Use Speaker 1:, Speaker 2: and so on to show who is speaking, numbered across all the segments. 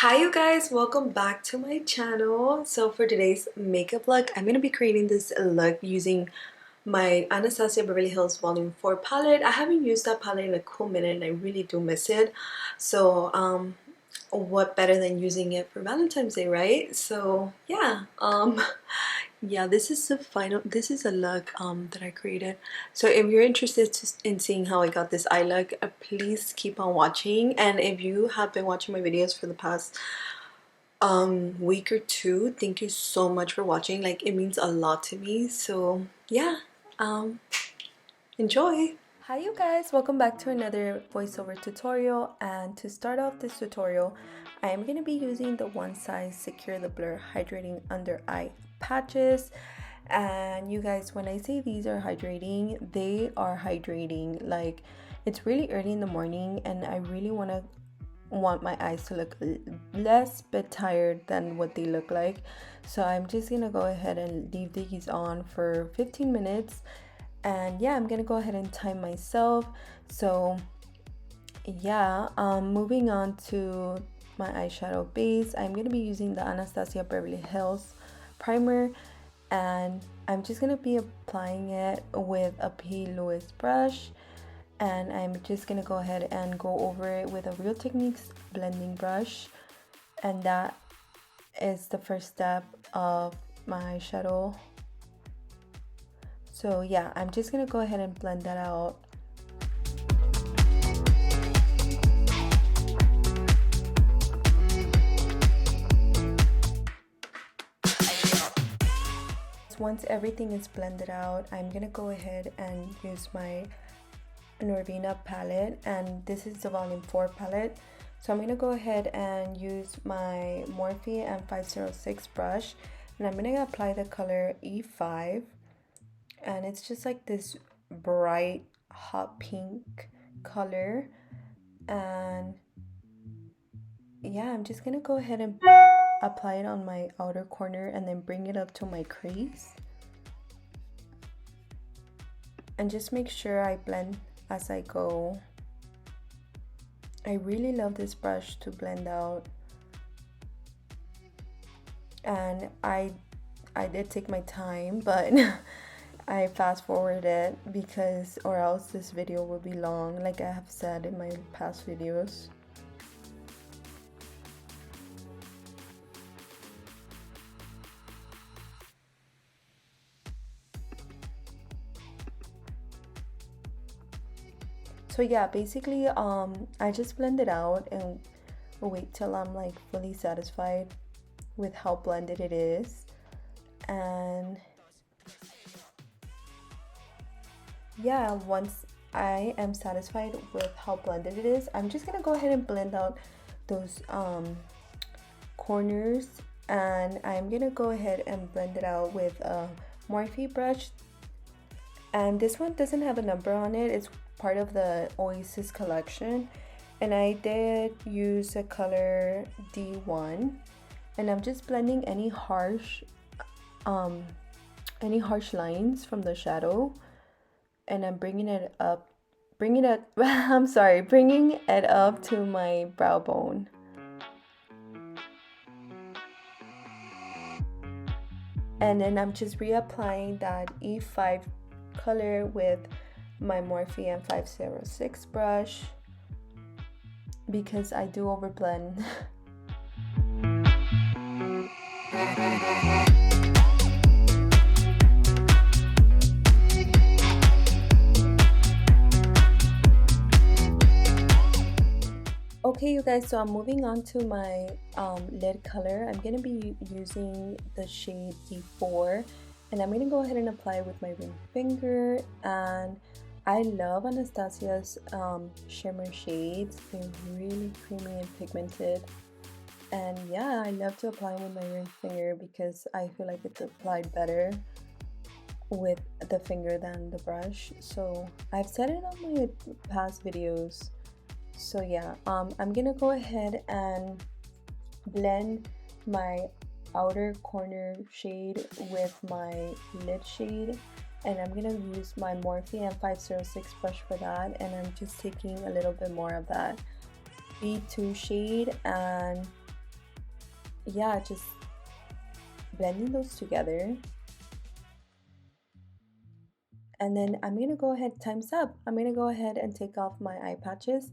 Speaker 1: Hi you guys, welcome back to my channel. So for today's makeup look, I'm going to be creating this look using my Anastasia Beverly Hills Volume 4 palette. I haven't used that palette in a cool minute and I really do miss it. So what better than using it for Valentine's Day, right? So yeah, yeah, this is a look that I created. So if you're interested in seeing how I got this eye look, please keep on watching. And if you have been watching my videos for the past week or two, thank you so much for watching. Like, it means a lot to me. So yeah, enjoy. Hi you guys, welcome back to another voiceover tutorial. And to start off this tutorial, I am going to be using the One Size Secure the Blur Hydrating Under Eye Patches. And you guys, when I say these are hydrating, they are hydrating. Like, it's really early in the morning and I really want my eyes to look less bit tired than what they look like. So I'm just gonna go ahead and leave these on for 15 minutes. And yeah, I'm gonna go ahead and time myself. So yeah, moving on to my eyeshadow base, I'm gonna be using the Anastasia Beverly Hills primer, and I'm just gonna be applying it with a P. Louis brush, and I'm just gonna go ahead and go over it with a Real Techniques blending brush, and that is the first step of my eyeshadow. So yeah, I'm just gonna go ahead and blend that out. Once everything is blended out, I'm gonna go ahead and use my Norvina palette, and this is the Volume 4 palette. So I'm gonna go ahead and use my Morphe M506 brush, and I'm gonna apply the color E5, and it's just like this bright hot pink color. And yeah, I'm just gonna go ahead and apply it on my outer corner and then bring it up to my crease, and just make sure I blend as I go. I really love this brush to blend out, and I did take my time, but I fast forwarded it because or else this video will be long, like I have said in my past videos. So yeah, basically I just blend it out and wait till I'm like fully satisfied with how blended it is. And yeah, once I am satisfied with how blended it is, I'm just gonna go ahead and blend out those corners, and I'm gonna go ahead and blend it out with a Morphe brush. And this one doesn't have a number on it, it's part of the Oasis collection, and I did use a color D1, and I'm just blending any harsh lines from the shadow, and I'm bringing it up bringing it up to my brow bone. And then I'm just reapplying that E5 color with my Morphe M506 brush because I do overblend. Okay you guys, so I'm moving on to my lid color. I'm going to be using the shade D4, and I'm going to go ahead and apply it with my ring finger. And I love Anastasia's shimmer shades. They're really creamy and pigmented. And yeah, I love to apply them with my ring finger because I feel like it's applied better with the finger than the brush. So I've said it on my past videos. So yeah, I'm gonna go ahead and blend my outer corner shade with my lid shade, and I'm gonna use my Morphe M506 brush for that, and I'm just taking a little bit more of that B2 shade and yeah, just blending those together. And then I'm gonna go ahead, time's up. I'm gonna go ahead and take off my eye patches.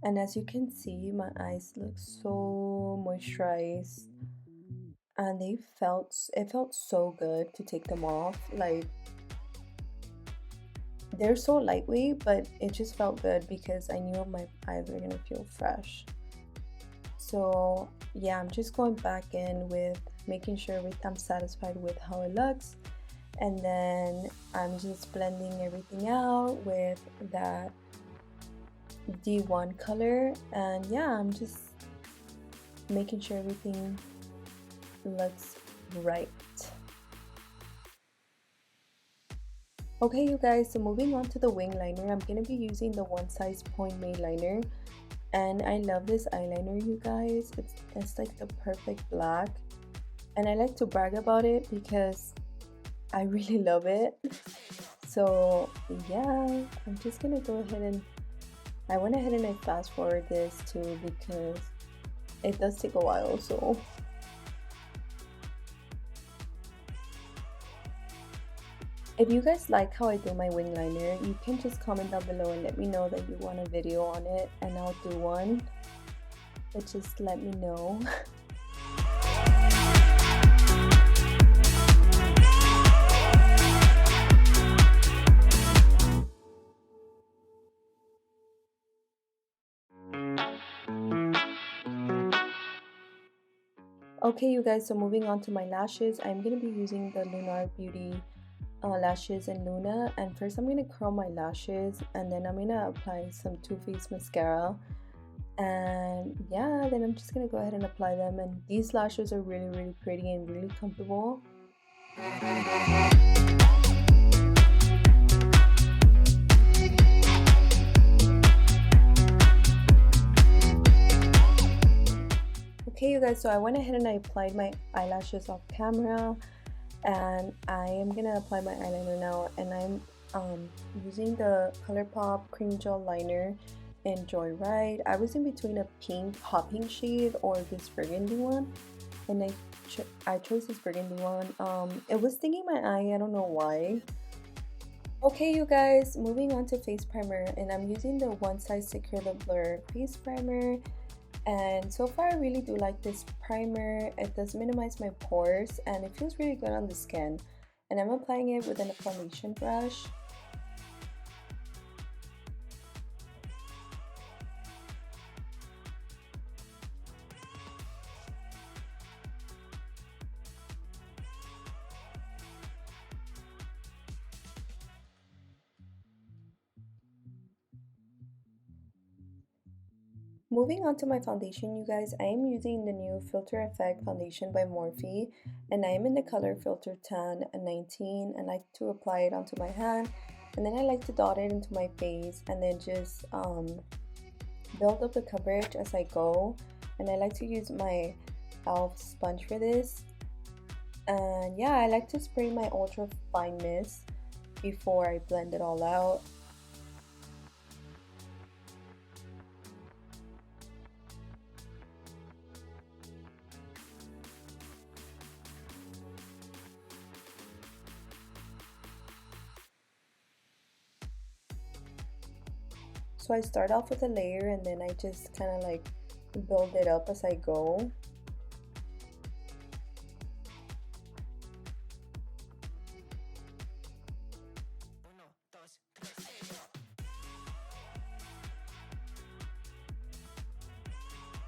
Speaker 1: And as you can see, my eyes look so moisturized. And it felt so good to take them off. Like, they're so lightweight, but it just felt good because I knew my eyes were gonna feel fresh. So yeah, I'm just going back in with making sure I'm satisfied with how it looks. And then I'm just blending everything out with that D1 color. And yeah, I'm just making sure everything looks right. Okay, you guys, so moving on to the wing liner, I'm gonna be using the One Size Point Made liner. And I love this eyeliner, you guys. It's like the perfect black. And I like to brag about it because I really love it. So yeah, I'm just gonna go ahead and I went ahead and I fast forward this too because it does take a while. So if you guys like how I do my wing liner, you can just comment down below and let me know that you want a video on it and I'll do one. But just let me know. Okay, you guys, so moving on to my lashes, I'm going to be using the Ulta Beauty lashes in Luna. And first I'm going to curl my lashes and then I'm going to apply some Too Faced mascara. And yeah, then I'm just going to go ahead and apply them. And these lashes are really, really pretty and really comfortable. Okay, you guys, so I went ahead and I applied my eyelashes off camera, and I am gonna apply my eyeliner now, and I'm using the ColourPop cream gel liner in Joyride. I was in between a pink hot pink shade or this burgundy one, and I chose this burgundy one. It was stinging my eye, I don't know why. Okay, you guys, moving on to face primer, and I'm using the One Size Secure the Blur face primer. And so far I really do like this primer. It does minimize my pores and it feels really good on the skin. And I'm applying it with a foundation brush. Moving on to my foundation, you guys, I am using the new Filter Effect foundation by Morphe, and I am in the color Filter Tan 19. I like to apply it onto my hand, and then I like to dot it into my face, and then just build up the coverage as I go. And I like to use my e.l.f. sponge for this. And yeah, I like to spray my ultra fine mist before I blend it all out. So I start off with a layer and then I just kind of like build it up as I go.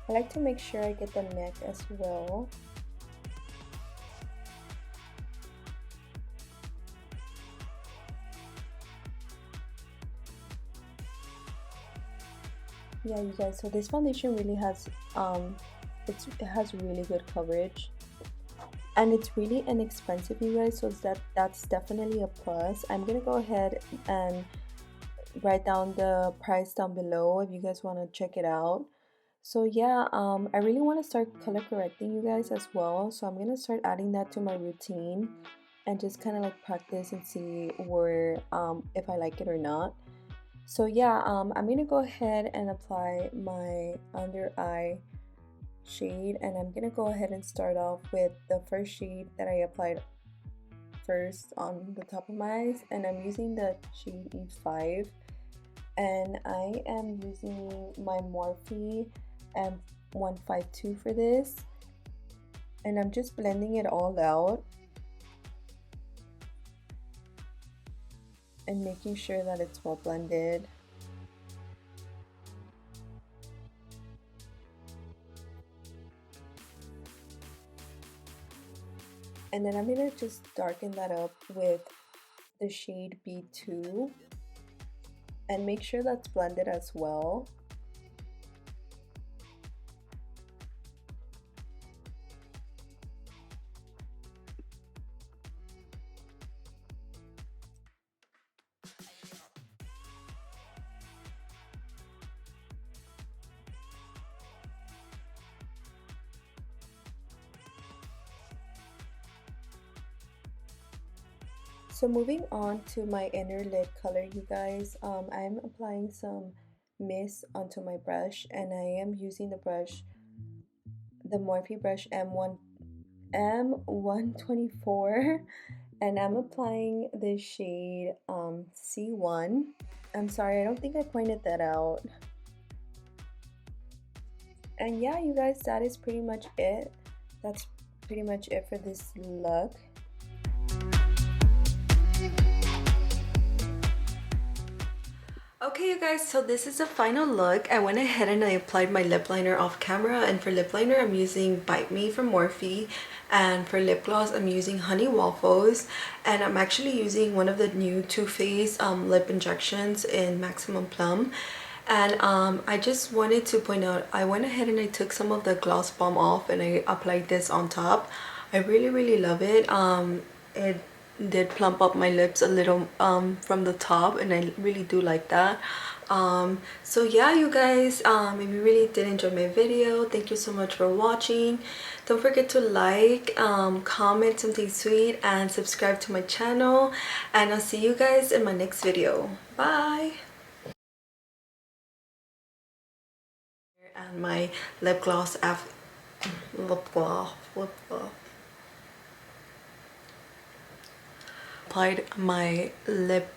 Speaker 1: I like to make sure I get the neck as well. Yeah, you guys, so this foundation really has it has really good coverage and it's really inexpensive, you guys, so that's definitely a plus. I'm gonna go ahead and write down the price down below if you guys want to check it out. So yeah, I really want to start color correcting, you guys, as well, so I'm gonna start adding that to my routine and just kind of like practice and see where if I like it or not. So yeah, I'm gonna go ahead and apply my under eye shade, and I'm gonna go ahead and start off with the first shade that I applied first on the top of my eyes, and I'm using the shade E5, and I am using my Morphe M152 for this, and I'm just blending it all out and making sure that it's well blended. And then I'm gonna just darken that up with the shade B2 and make sure that's blended as well. So moving on to my inner lid color, you guys, I'm applying some mist onto my brush, and I am using the brush, the Morphe brush M124, and I'm applying the shade C1. I'm sorry, I don't think I pointed that out. And yeah, you guys, that is pretty much it. That's pretty much it for this look. Okay, you guys, so this is the final look. I went ahead and I applied my lip liner off camera, and for lip liner I'm using Bite Me from Morphe, and for lip gloss I'm using Honey Waffles, and I'm actually using one of the new Too Faced lip injections in Maximum Plum. And I just wanted to point out, I went ahead and I took some of the gloss bomb off and I applied this on top. I really love it. It did plump up my lips a little from the top, and I really do like that. So yeah, you guys, if you really did enjoy my video, thank you so much for watching. Don't forget to like, comment something sweet, and subscribe to my channel, and I'll see you guys in my next video. Bye. And my lip gloss applied my lip